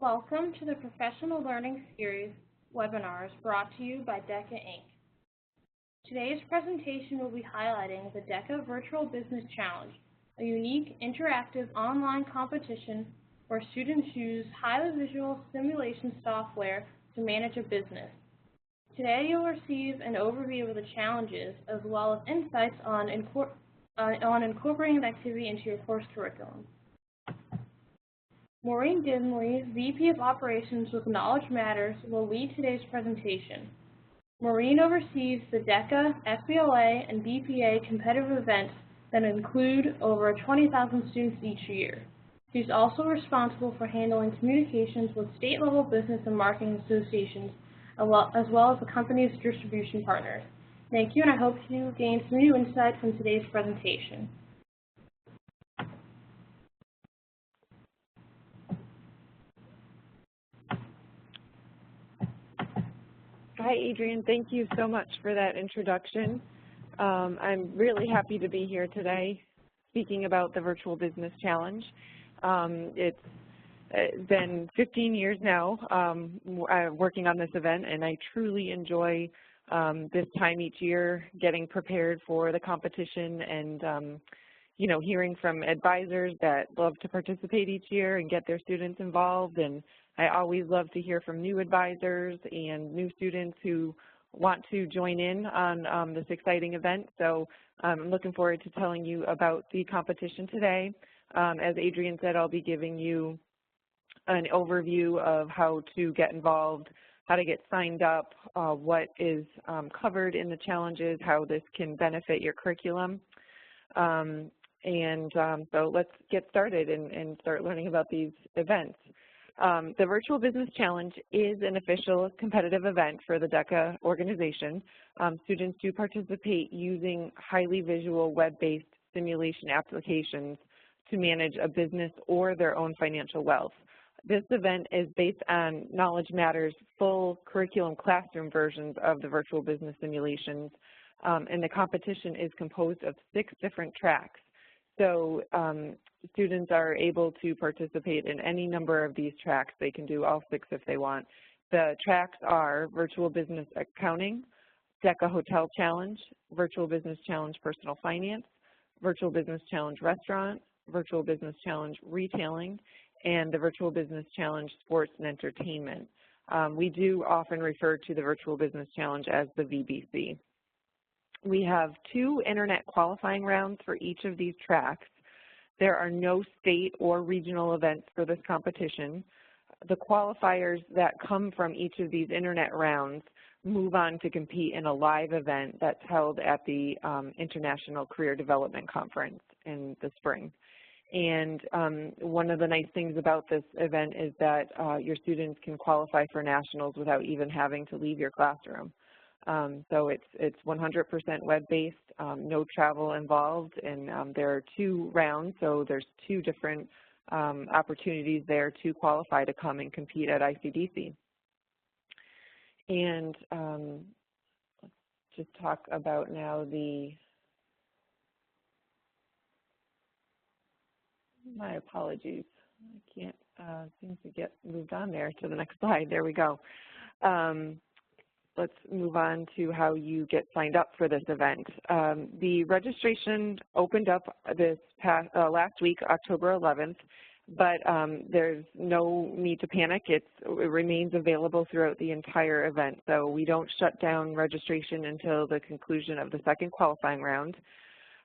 Welcome to the Professional Learning Series webinars brought to you by DECA Inc. Today's presentation will be highlighting the DECA Virtual Business Challenge, a unique interactive online competition where students use highly visual simulation software to manage a business. Today you'll receive an overview of the challenges as well as insights on incorporating the activity into your course curriculum. Maureen Dinley, VP of Operations with Knowledge Matters, will lead today's presentation. Maureen oversees the DECA, FBLA, and BPA competitive events that include over 20,000 students each year. She's also responsible for handling communications with state-level business and marketing associations, as well as the company's distribution partners. Thank you, and I hope you gained some new insight from today's presentation. Hi, Adrienne. Thank you so much for that introduction. I'm really happy to be here today speaking about the Virtual Business Challenge. It's been 15 years now working on this event, and I truly enjoy this time each year getting prepared for the competition and hearing from advisors that love to participate each year and get their students involved. And I always love to hear from new advisors and new students who want to join in on this exciting event. So I'm looking forward to telling you about the competition today. As Adrienne said, I'll be giving you an overview of how to get involved, how to get signed up, what is covered in the challenges, how this can benefit your curriculum. So let's get started and start learning about these events. The Virtual Business Challenge is an official competitive event for the DECA organization. Students do participate using highly visual web-based simulation applications to manage a business or their own financial wealth. This event is based on Knowledge Matters' full curriculum classroom versions of the virtual business simulations, and the competition is composed of 6 different tracks. So students are able to participate in any number of these tracks. They can do all 6 if they want. The tracks are Virtual Business Accounting, DECA Hotel Challenge, Virtual Business Challenge Personal Finance, Virtual Business Challenge Restaurant, Virtual Business Challenge Retailing, and the Virtual Business Challenge Sports and Entertainment. We do often refer to the Virtual Business Challenge as the VBC. We have 2 internet qualifying rounds for each of these tracks. There are no state or regional events for this competition. The qualifiers that come from each of these internet rounds move on to compete in a live event that's held at the International Career Development Conference in the spring. And one of the nice things about this event is that your students can qualify for nationals without even having to leave your classroom. So it's 100% web-based, no travel involved, and there are 2 rounds, so there's 2 different opportunities there to qualify to come and compete at ICDC. And let's just talk about now my apologies, I can't seem to get moved on there to the next slide. There we go. Let's move on to how you get signed up for this event. The registration opened up this last week, October 11th, but there's no need to panic. It remains available throughout the entire event, so we don't shut down registration until the conclusion of the 2nd qualifying round.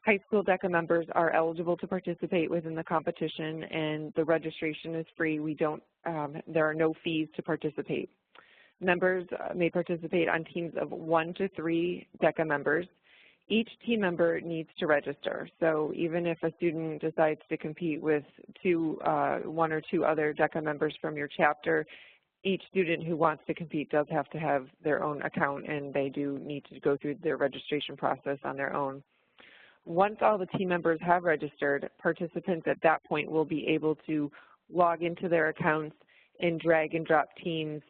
High school DECA members are eligible to participate within the competition, and the registration is free. There are no fees to participate. Members may participate on teams of 1 to 3 DECA members. Each team member needs to register. So even if a student decides to compete with 1 or 2 other DECA members from your chapter, each student who wants to compete does have to have their own account, and they do need to go through their registration process on their own. Once all the team members have registered, participants at that point will be able to log into their accounts and drag and drop teams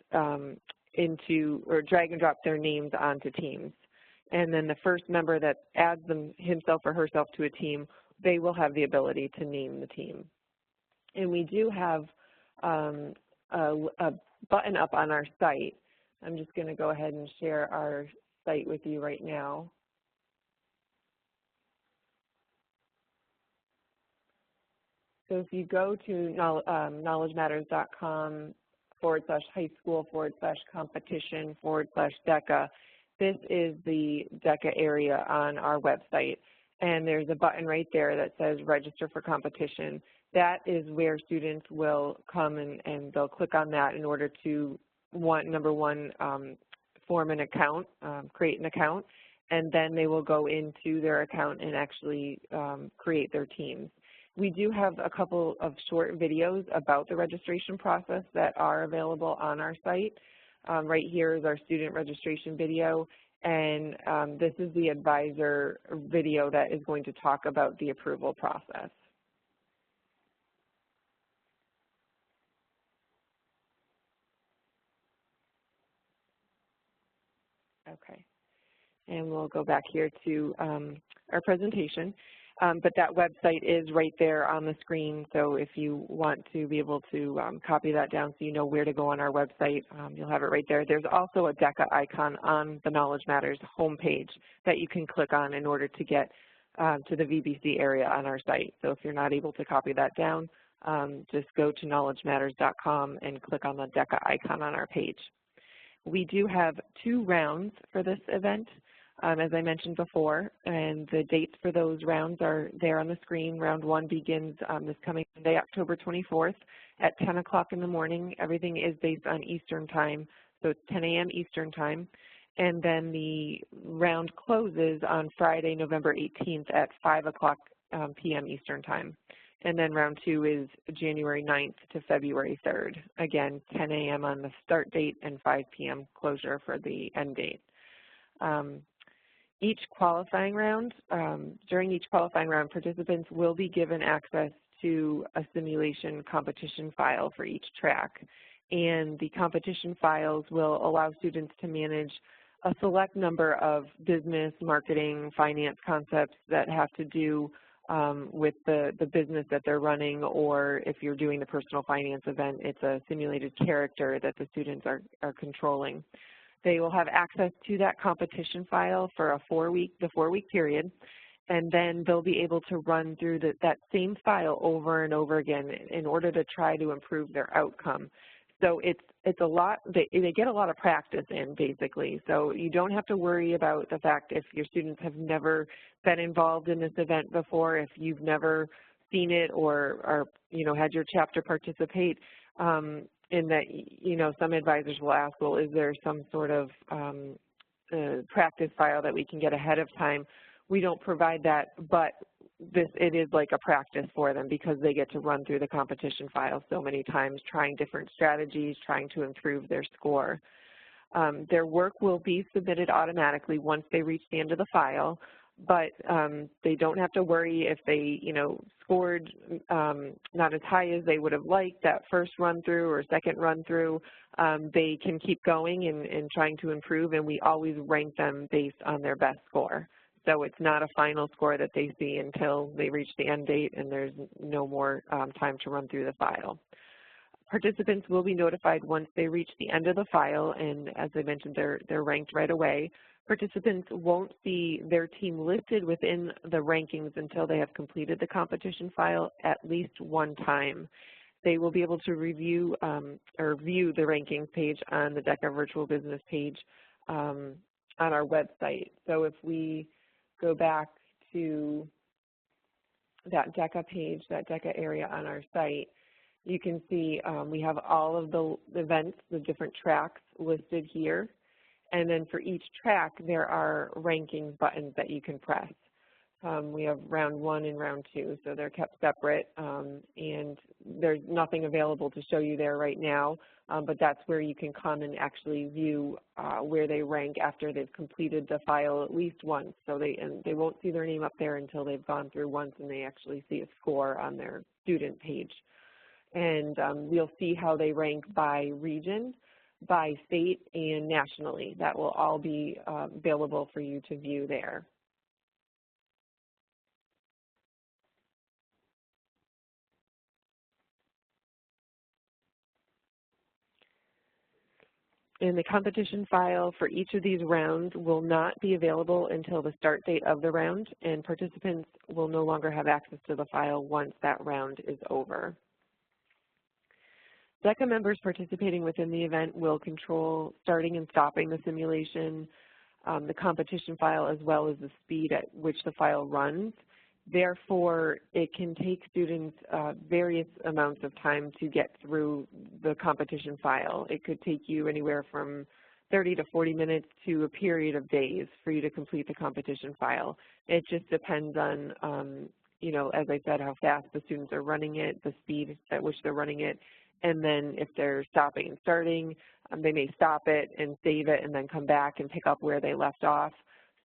drag and drop their names onto teams. And then the first member that adds himself or herself to a team, they will have the ability to name the team. And we do have a button up on our site. I'm just going to go ahead and share our site with you right now. So if you go to knowledgematters.com/high-school/competition/DECA, this is the DECA area on our website. And there's a button right there that says register for competition. That is where students will come and they'll click on that in order to, number one, form an account, create an account, and then they will go into their account and actually create their teams. We do have a couple of short videos about the registration process that are available on our site. Right here is our student registration video, and this is the advisor video that is going to talk about the approval process. Okay, and we'll go back here to our presentation. But that website is right there on the screen, so if you want to be able to copy that down so you know where to go on our website, you'll have it right there. There's also a DECA icon on the Knowledge Matters homepage that you can click on in order to get to the VBC area on our site. So if you're not able to copy that down, just go to knowledgematters.com and click on the DECA icon on our page. We do have 2 rounds for this event. As I mentioned before, and the dates for those rounds are there on the screen. Round 1 begins this coming Monday, October 24th at 10 o'clock in the morning. Everything is based on Eastern time, so it's 10 a.m. Eastern time. And then the round closes on Friday, November 18th at 5 o'clock p.m. Eastern time. And then round 2 is January 9th to February 3rd. Again, 10 a.m. on the start date and 5 p.m. closure for the end date. Each qualifying round, during each qualifying round, participants will be given access to a simulation competition file for each track. And the competition files will allow students to manage a select number of business, marketing, finance concepts that have to do with the business that they're running, or if you're doing the personal finance event, it's a simulated character that the students are controlling. They will have access to that competition file for the 4-week period, and then they'll be able to run through that same file over and over again in order to try to improve their outcome. So it's a lot, they get a lot of practice in, basically. So you don't have to worry about the fact if your students have never been involved in this event before, if you've never seen it or had your chapter participate. In that, some advisors will ask, well, is there some sort of practice file that we can get ahead of time? We don't provide that, but it is like a practice for them because they get to run through the competition file so many times, trying different strategies, trying to improve their score. Their work will be submitted automatically once they reach the end of the file, but they don't have to worry if they, scored not as high as they would have liked that first run through or second run through. They can keep going and trying to improve, and we always rank them based on their best score. So it's not a final score that they see until they reach the end date and there's no more time to run through the file. Participants will be notified once they reach the end of the file, and as I mentioned, they're ranked right away. Participants won't see their team listed within the rankings until they have completed the competition file at least one time. They will be able to review or view the rankings page on the DECA Virtual Business page on our website. So if we go back to that DECA page, that DECA area on our site, you can see we have all of the events, the different tracks listed here. And then for each track, there are ranking buttons that you can press. We have round 1 and round 2, so they're kept separate, and there's nothing available to show you there right now, but that's where you can come and actually view where they rank after they've completed the file at least once. So they won't see their name up there until they've gone through once and they actually see a score on their student page. And we'll see how they rank by region, by state, and nationally. That will all be available for you to view there. And the competition file for each of these rounds will not be available until the start date of the round, and participants will no longer have access to the file once that round is over. DECA members participating within the event will control starting and stopping the simulation, the competition file, as well as the speed at which the file runs. Therefore, it can take students various amounts of time to get through the competition file. It could take you anywhere from 30 to 40 minutes to a period of days for you to complete the competition file. It just depends on, you know, as I said, how fast the students are running it, the speed at which they're running it, and then if they're stopping and starting, they may stop it and save it and then come back and pick up where they left off.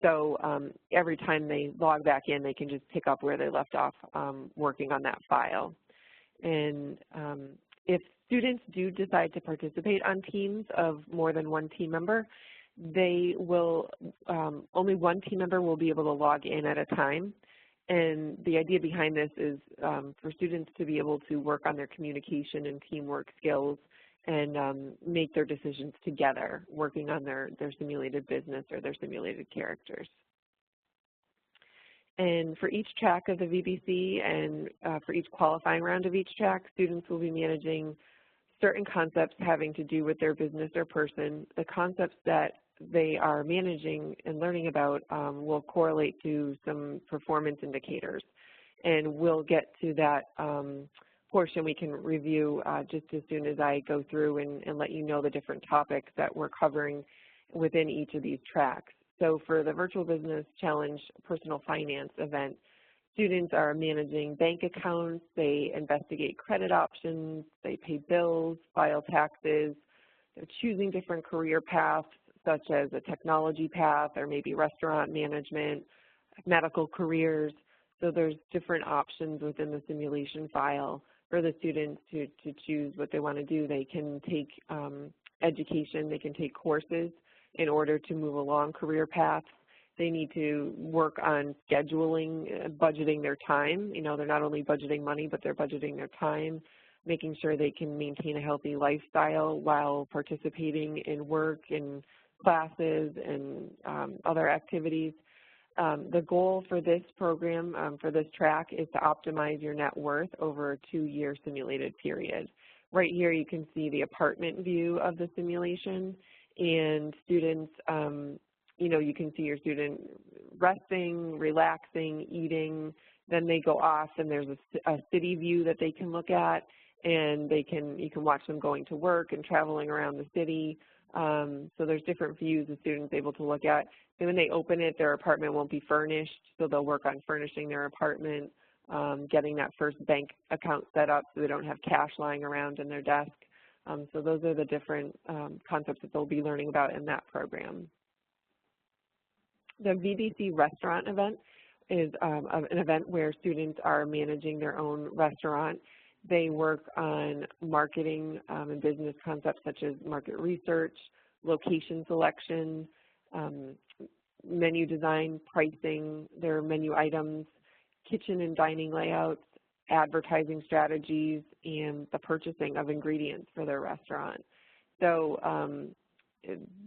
So every time they log back in, they can just pick up where they left off working on that file. And if students do decide to participate on teams of more than one team member, they will, only one team member will be able to log in at a time. And the idea behind this is for students to be able to work on their communication and teamwork skills and make their decisions together, working on their simulated business or their simulated characters. And for each track of the VBC and for each qualifying round of each track, students will be managing certain concepts having to do with their business or person. The concepts that they are managing and learning about will correlate to some performance indicators. And we'll get to that portion we can review just as soon as I go through and let you know the different topics that we're covering within each of these tracks. So for the Virtual Business Challenge Personal Finance event, students are managing bank accounts, they investigate credit options, they pay bills, file taxes, they're choosing different career paths such as a technology path or maybe restaurant management, medical careers. So there's different options within the simulation file for the students to choose what they want to do. They can take education, they can take courses in order to move along career paths. They need to work on scheduling, budgeting their time. You know, they're not only budgeting money, but they're budgeting their time, making sure they can maintain a healthy lifestyle while participating in work and classes and other activities. The goal for this program, for this track, is to optimize your net worth over a 2-year simulated period. Right here you can see the apartment view of the simulation, and students, you know, you can see your student resting, relaxing, eating, then they go off and there's a city view that they can look at, and you can watch them going to work and traveling around the city. So there's different views the students able to look at. And when they open it, their apartment won't be furnished, so they'll work on furnishing their apartment, getting that first bank account set up so they don't have cash lying around in their desk. So those are the different concepts that they'll be learning about in that program. The VBC restaurant event is an event where students are managing their own restaurant. They work on marketing and business concepts such as market research, location selection, menu design, pricing, their menu items, kitchen and dining layouts, advertising strategies, and the purchasing of ingredients for their restaurant. So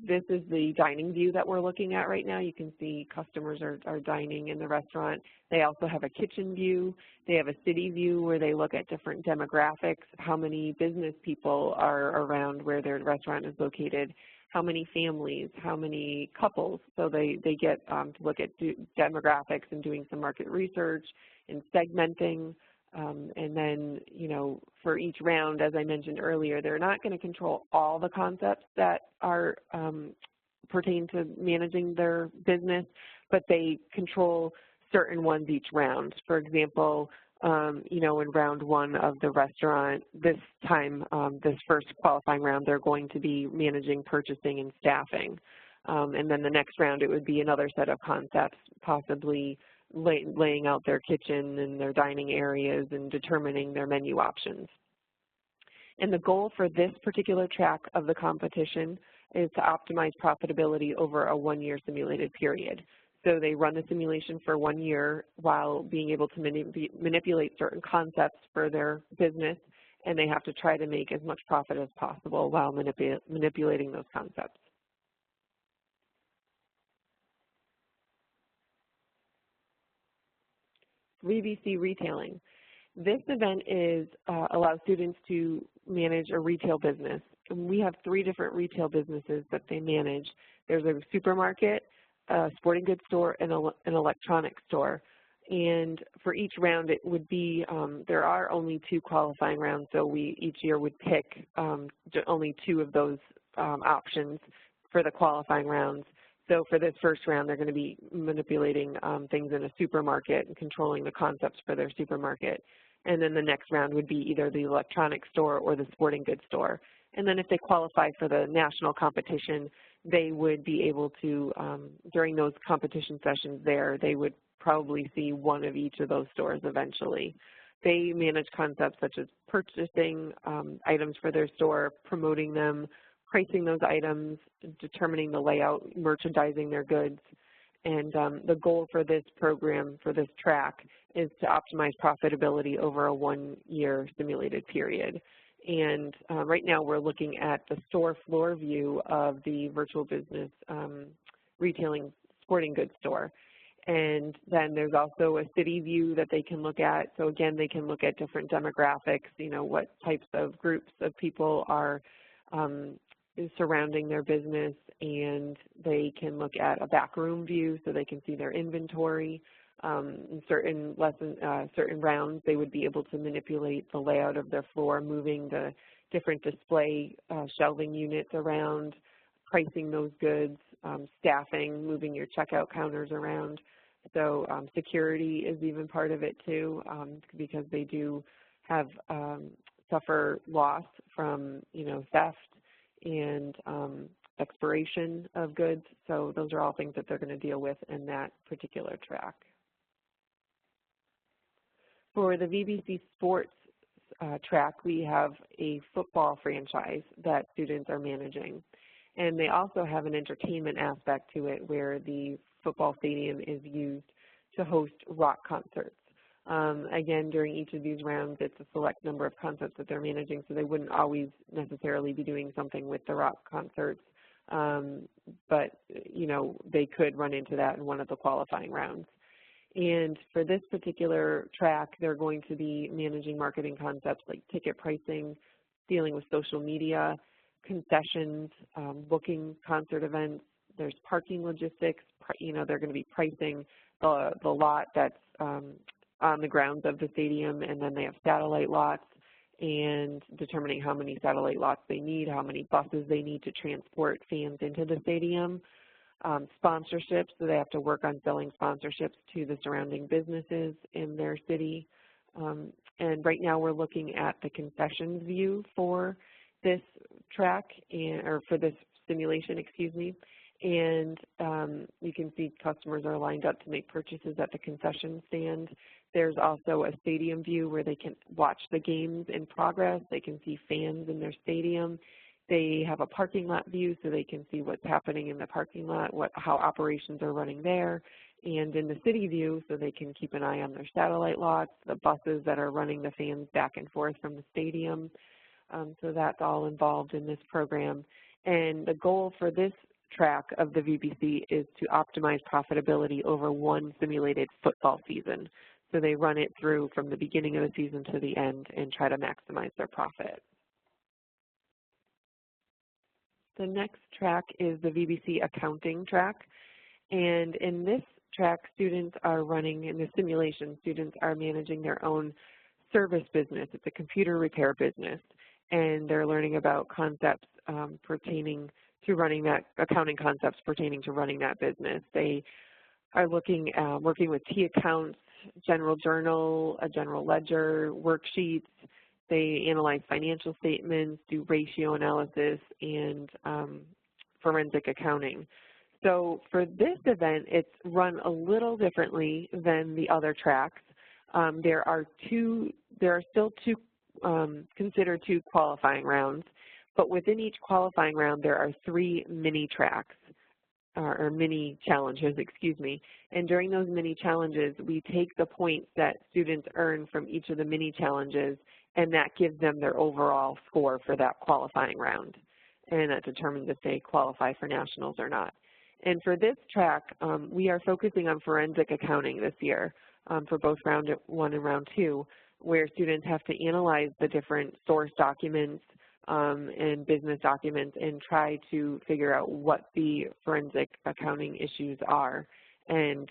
this is the dining view that we're looking at right now. You can see customers are dining in the restaurant. They also have a kitchen view. They have a city view where they look at different demographics, how many business people are around where their restaurant is located, how many families, how many couples. So they get to look at demographics and doing some market research and segmenting. And then, you know, for each round, as I mentioned earlier, they're not going to control all the concepts that are pertain to managing their business, but they control certain ones each round. For example, you know, in round 1 of the restaurant, this time, this first qualifying round, they're going to be managing purchasing and staffing. And then the next round, it would be another set of concepts, possibly laying out their kitchen and their dining areas and determining their menu options. And the goal for this particular track of the competition is to optimize profitability over a 1-year simulated period. So they run the simulation for 1 year while being able to manipulate certain concepts for their business and they have to try to make as much profit as possible while manipulating those concepts. VBC retailing. This event allows students to manage a retail business. And we have 3 different retail businesses that they manage. There's a supermarket, a sporting goods store, and an electronics store. And for each round, it would be, there are only 2 qualifying rounds, so we each year would pick only 2 of those options for the qualifying rounds. So for this first round, they're going to be manipulating things in a supermarket and controlling the concepts for their supermarket. And then the next round would be either the electronics store or the sporting goods store. And then if they qualify for the national competition, they would be able to, during those competition sessions there, they would probably see one of each of those stores eventually. They manage concepts such as purchasing items for their store, promoting them, pricing those items, determining the layout, merchandising their goods. And the goal for this program, for this track, is to optimize profitability over a 1-year simulated period. And right now we're looking at the store floor view of the virtual business retailing sporting goods store. And then there's also a city view that they can look at. So again, they can look at different demographics, what types of groups of people are surrounding their business, and they can look at a backroom view so they can see their inventory. In certain rounds, they would be able to manipulate the layout of their floor, moving the different display shelving units around, pricing those goods, staffing, moving your checkout counters around. So security is even part of it too, because they do have suffer loss from theft and expiration of goods. So those are all things that they're going to deal with in that particular track. For the VBC sports track, we have a football franchise that students are managing. And they also have an entertainment aspect to it where the football stadium is used to host rock concerts. Again, during each of these rounds, it's a select number of concerts that they're managing, so they wouldn't always necessarily be doing something with the rock concerts. But, they could run into that in one of the qualifying rounds. And for this particular track, they're going to be managing marketing concepts like ticket pricing, dealing with social media, concessions, booking concert events. There's parking logistics. They're going to be pricing the lot that's on the grounds of the stadium, and then they have satellite lots and determining how many satellite lots they need, how many buses they need to transport fans into the stadium. Sponsorships, so they have to work on selling sponsorships to the surrounding businesses in their city. And right now we're looking at the concessions view for this track, or for this simulation, excuse me. And you can see customers are lined up to make purchases at the concession stand. There's also a stadium view where they can watch the games in progress. They can see fans in their stadium. They have a parking lot view so they can see what's happening in the parking lot, how operations are running there, and in the city view so they can keep an eye on their satellite lots, the buses that are running the fans back and forth from the stadium. So that's all involved in this program. And the goal for this track of the VBC is to optimize profitability over one simulated football season. So they run it through from the beginning of the season to the end and try to maximize their profit. The next track is the VBC accounting track. And in this track, students are running, in the simulation, students are managing their own service business. It's a computer repair business. And they're learning about concepts pertaining to running that, accounting concepts pertaining to running that business. They are working with T accounts, general journal, a general ledger, worksheets. They analyze financial statements, do ratio analysis, and forensic accounting. So for this event, it's run a little differently than the other tracks. There are still considered two qualifying rounds, but within each qualifying round, there are 3 mini tracks. or mini challenges, excuse me. And during those mini challenges, we take the points that students earn from each of the mini challenges, and that gives them their overall score for that qualifying round. And that determines if they qualify for nationals or not. And for this track, we are focusing on forensic accounting this year for both round 1 and round 2, where students have to analyze the different source documents and business documents and try to figure out what the forensic accounting issues are. And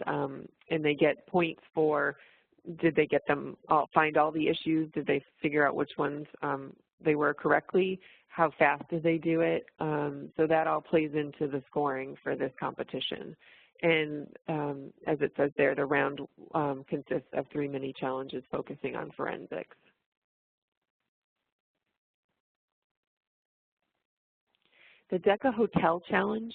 they get points for, did they get them, find all the issues? Did they figure out which ones they were correctly? How fast did they do it? So that all plays into the scoring for this competition. And as it says there, the round consists of 3 mini challenges focusing on forensics. The DECA Hotel Challenge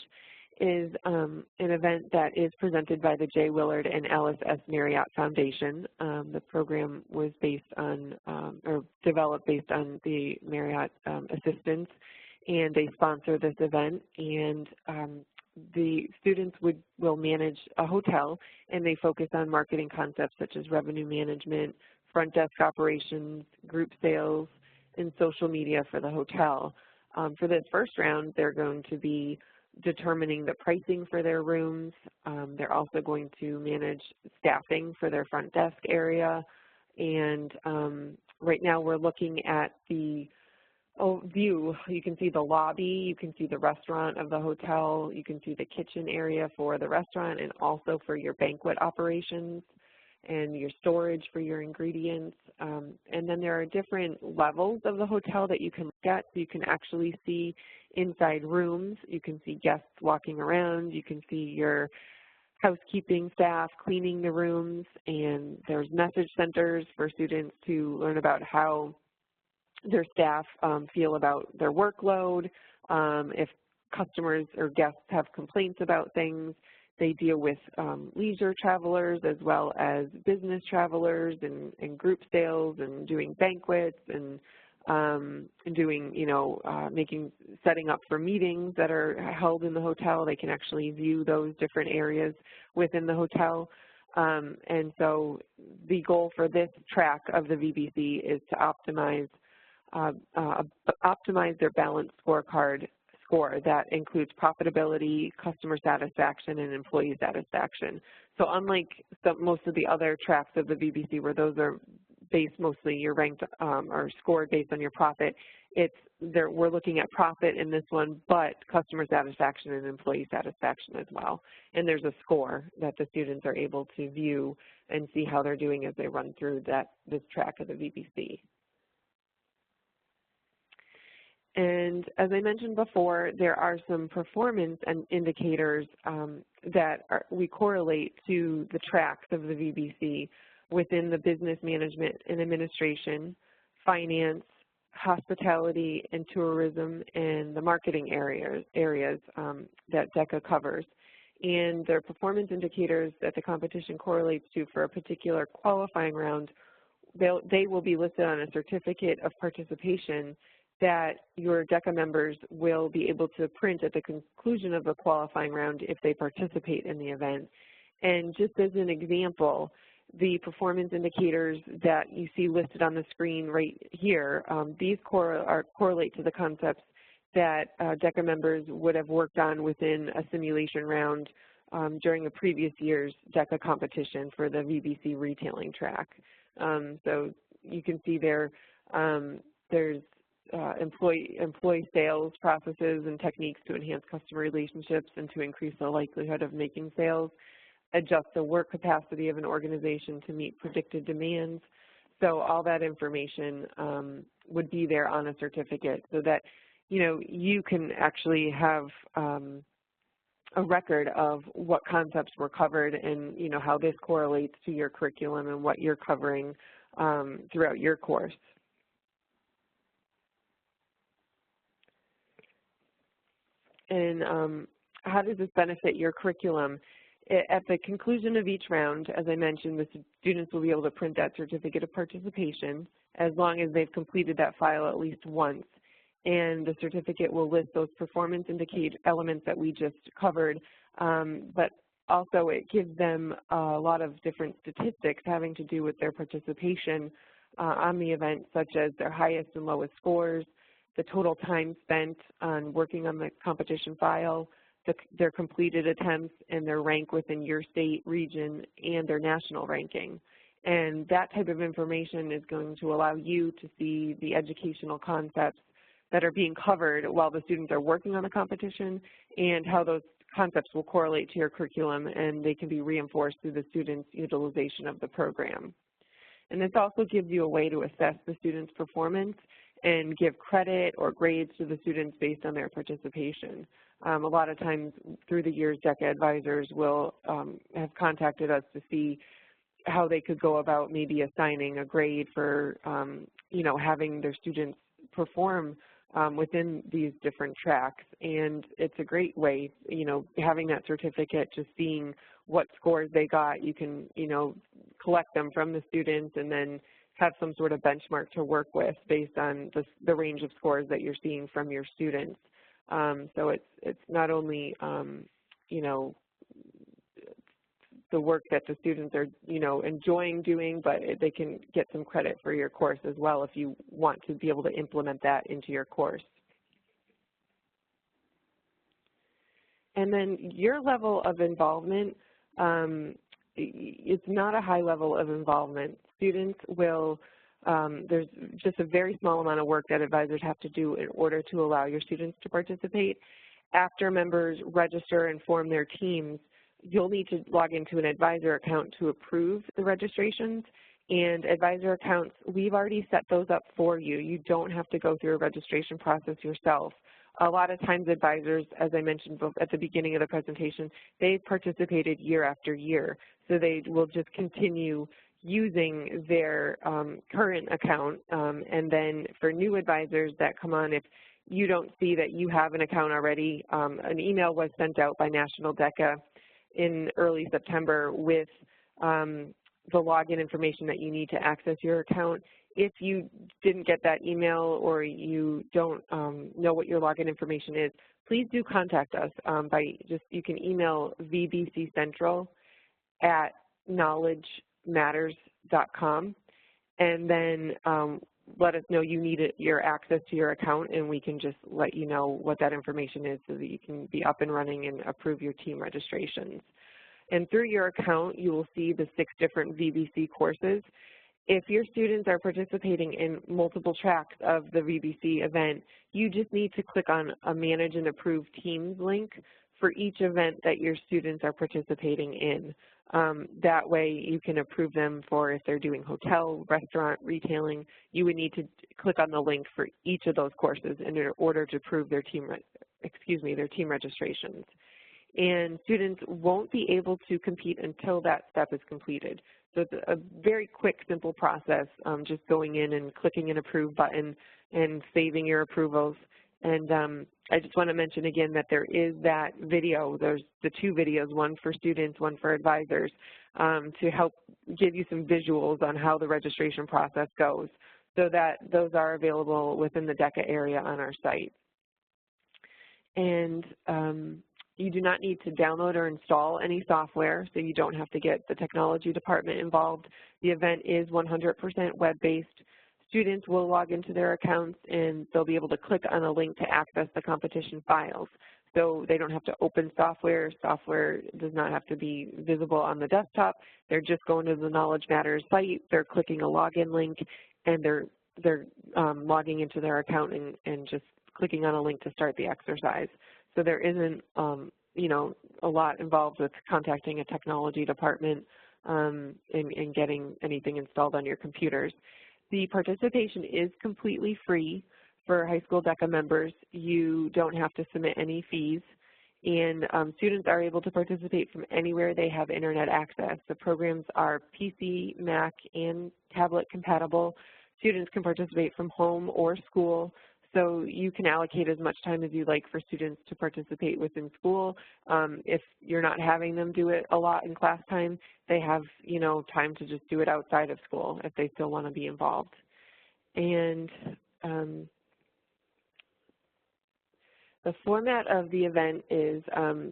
is an event that is presented by the J. Willard and Alice S. Marriott Foundation. The program was based on, or developed based on the Marriott assistance, and they sponsor this event. And the students will manage a hotel, and they focus on marketing concepts such as revenue management, front desk operations, group sales, and social media for the hotel. For this first round, they're going to be determining the pricing for their rooms. They're also going to manage staffing for their front desk area. And right now we're looking at the view. You can see the lobby, you can see the restaurant of the hotel, you can see the kitchen area for the restaurant and also for your banquet operations and your storage for your ingredients. And then there are different levels of the hotel that you can look at. So you can actually see inside rooms, you can see guests walking around, you can see your housekeeping staff cleaning the rooms, and there's message centers for students to learn about how their staff feel about their workload. If customers or guests have complaints about things, they deal with leisure travelers as well as business travelers and group sales and doing banquets and doing, setting up for meetings that are held in the hotel. They can actually view those different areas within the hotel. And so the goal for this track of the VBC is to optimize their balanced scorecard score that includes profitability, customer satisfaction, and employee satisfaction. So unlike most of the other tracks of the VBC where those are based mostly, you're ranked or scored based on your profit, we're looking at profit in this one, but customer satisfaction and employee satisfaction as well. And there's a score that the students are able to view and see how they're doing as they run through this track of the VBC. And as I mentioned before, there are some performance and indicators that we correlate to the tracks of the VBC within the business management and administration, finance, hospitality and tourism, and the marketing areas that DECA covers. And their performance indicators that the competition correlates to for a particular qualifying round, they will be listed on a certificate of participation that your DECA members will be able to print at the conclusion of the qualifying round if they participate in the event. And just as an example, the performance indicators that you see listed on the screen right here, these correlate to the concepts that DECA members would have worked on within a simulation round during a previous year's DECA competition for the VBC retailing track. So you can see there, there's employee sales processes and techniques to enhance customer relationships and to increase the likelihood of making sales, adjust the work capacity of an organization to meet predicted demands. So all that information would be there on a certificate so that, you can actually have a record of what concepts were covered and, how this correlates to your curriculum and what you're covering throughout your course. And how does this benefit your curriculum? At the conclusion of each round, as I mentioned, the students will be able to print that certificate of participation as long as they've completed that file at least once. and the certificate will list those performance indicator elements that we just covered, but also it gives them a lot of different statistics having to do with their participation on the event, such as their highest and lowest scores, the total time spent on working on the competition file, their completed attempts, and their rank within your state, region, and their national ranking. And that type of information is going to allow you to see the educational concepts that are being covered while the students are working on the competition and how those concepts will correlate to your curriculum, and they can be reinforced through the students' utilization of the program. And this also gives you a way to assess the students' performance and give credit or grades to the students based on their participation. A lot of times through the years, DECA advisors will have contacted us to see how they could go about maybe assigning a grade for, you know, having their students perform within these different tracks. And it's a great way, you know, having that certificate, just seeing what scores they got. You can, you know, collect them from the students and then have some sort of benchmark to work with based on the range of scores that you're seeing from your students. So it's not only, you know, the work that the students are, you know, enjoying doing, but they can get some credit for your course as well if you want to be able to implement that into your course. And then your level of involvement, it's not a high level of involvement. Students will, there's just a very small amount of work that advisors have to do in order to allow your students to participate. After members register and form their teams, you'll need to log into an advisor account to approve the registrations. And advisor accounts, we've already set those up for you. You don't have to go through a registration process yourself. A lot of times advisors, as I mentioned at the beginning of the presentation, they've participated year after year. So they will just continue using their current account. And then for new advisors that come on, if you don't see that you have an account already, an email was sent out by National DECA in early September with the login information that you need to access your account. If you didn't get that email or you don't know what your login information is, please do contact us you can email vbccentral@knowledgematters.com and then let us know you need your access to your account, and we can just let you know what that information is so that you can be up and running and approve your team registrations. And through your account, you will see the 6 different VBC courses. If your students are participating in multiple tracks of the VBC event, you just need to click on a Manage and Approve Teams link for each event that your students are participating in. That way you can approve them for if they're doing hotel, restaurant, retailing. You would need to click on the link for each of those courses in order to approve their team registrations. And students won't be able to compete until that step is completed. So it's a very quick, simple process, just going in and clicking an Approve button and saving your approvals. And I just want to mention again that there is that video. There's the 2 videos, one for students, one for advisors, to help give you some visuals on how the registration process goes, so that those are available within the DECA area on our site. And you do not need to download or install any software, so you don't have to get the technology department involved. The event is 100% web-based. Students will log into their accounts and they'll be able to click on a link to access the competition files. So they don't have to open software. Software does not have to be visible on the desktop. They're just going to the Knowledge Matters site, they're clicking a login link, and they're logging into their account and just clicking on a link to start the exercise. So there isn't, you know, a lot involved with contacting a technology department and getting anything installed on your computers. The participation is completely free for high school DECA members. You don't have to submit any fees, and students are able to participate from anywhere they have internet access. The programs are PC, Mac, and tablet compatible. Students can participate from home or school, so you can allocate as much time as you like for students to participate within school. If you're not having them do it a lot in class time, they have, you know, time to just do it outside of school if they still want to be involved. And The format of the event is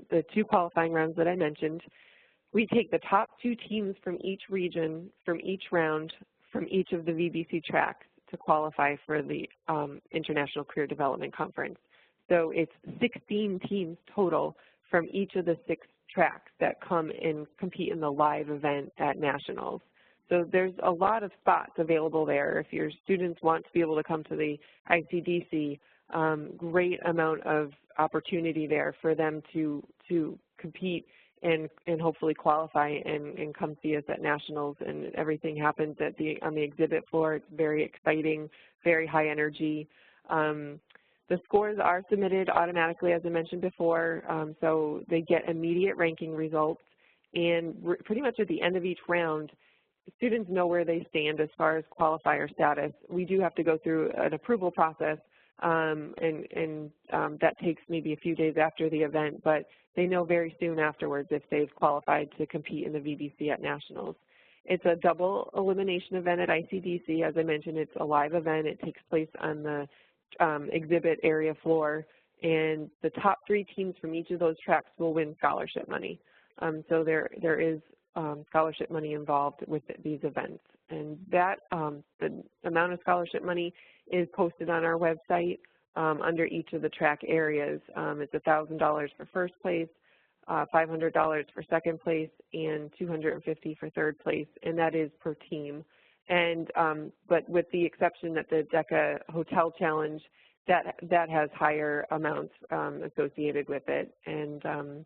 the 2 qualifying rounds that I mentioned. We take the top 2 teams from each region, from each round, from each of the VBC tracks to qualify for the International Career Development Conference. So it's 16 teams total from each of the 6 tracks that come and compete in the live event at nationals. So there's a lot of spots available there. If your students want to be able to come to the ICDC, great amount of opportunity there for them to compete and hopefully qualify and come see us at nationals. And everything happens on the exhibit floor. It's very exciting, very high energy. The scores are submitted automatically, as I mentioned before, so they get immediate ranking results. And pretty much at the end of each round, students know where they stand as far as qualifier status. We do have to go through an approval process, and that takes maybe a few days after the event, but they know very soon afterwards if they've qualified to compete in the VBC at nationals. It's a double elimination event at ICDC. As I mentioned, it's a live event. It takes place on the exhibit area floor, and the top 3 teams from each of those tracks will win scholarship money. So there is scholarship money involved with these events, and that the amount of scholarship money is posted on our website under each of the track areas. It's $1,000 for first place, $500 for second place, and $250 for third place, and that is per team. And but with the exception that the DECA Hotel Challenge, that has higher amounts associated with it, and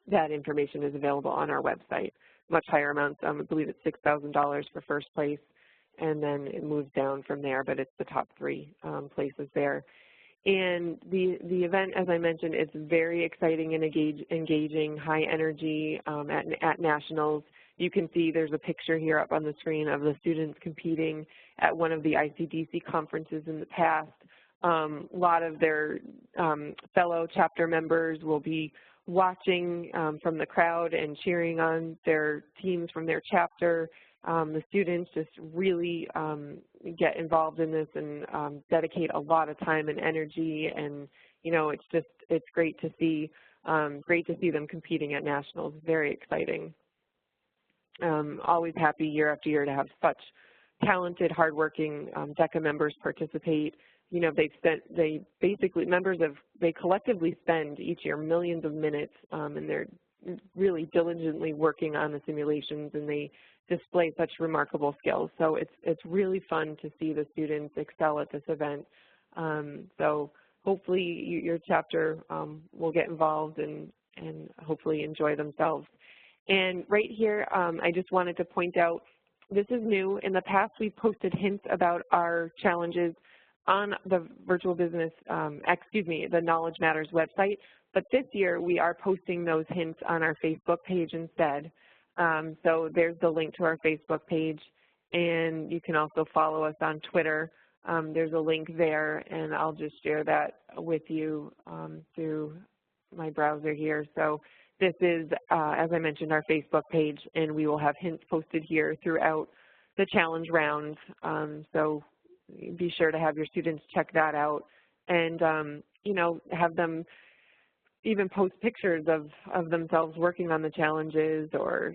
that information is available on our website. Much higher amounts. I believe it's $6,000 for first place, and then it moves down from there, but it's the top 3 places there. And the event, as I mentioned, is very exciting and engaging, high energy at nationals. You can see there's a picture here up on the screen of the students competing at one of the ICDC conferences in the past. A lot of their fellow chapter members will be watching from the crowd and cheering on their teams from their chapter. The students just really get involved in this and dedicate a lot of time and energy, and it's great to see them competing at nationals. Very exciting. Always happy year after year to have such talented, hardworking DECA members participate. They collectively spend each year millions of minutes, and they're really diligently working on the simulations, and they display such remarkable skills. So it's really fun to see the students excel at this event. So hopefully your chapter will get involved and hopefully enjoy themselves. And right here, I just wanted to point out, this is new. In the past, we've posted hints about our challenges on the Virtual Business, the Knowledge Matters website, but this year we are posting those hints on our Facebook page instead. So there's the link to our Facebook page, and you can also follow us on Twitter. There's a link there, and I'll just share that with you through my browser here. So this is, as I mentioned, our Facebook page, and we will have hints posted here throughout the challenge rounds. So be sure to have your students check that out, and have them even post pictures of themselves working on the challenges, or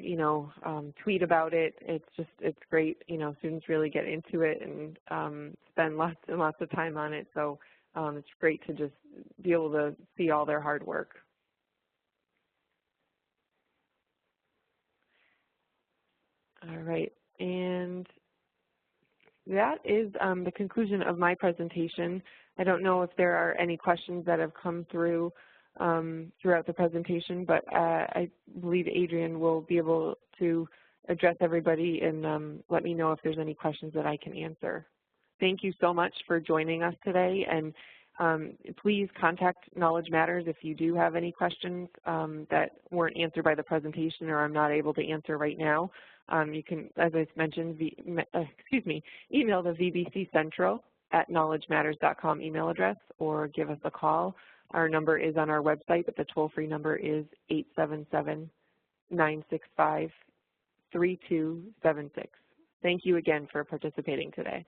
tweet about it. It's great. Students really get into it and spend lots and lots of time on it. So it's great to just be able to see all their hard work. All right, and that is the conclusion of my presentation. I don't know if there are any questions that have come through throughout the presentation, but I believe Adrian will be able to address everybody and let me know if there's any questions that I can answer. Thank you so much for joining us today, and please contact Knowledge Matters if you do have any questions that weren't answered by the presentation or I'm not able to answer right now. You can, as I mentioned, email the VBC Central at knowledgematters.com email address, or give us a call. Our number is on our website, but the toll-free number is 877-965-3276. Thank you again for participating today.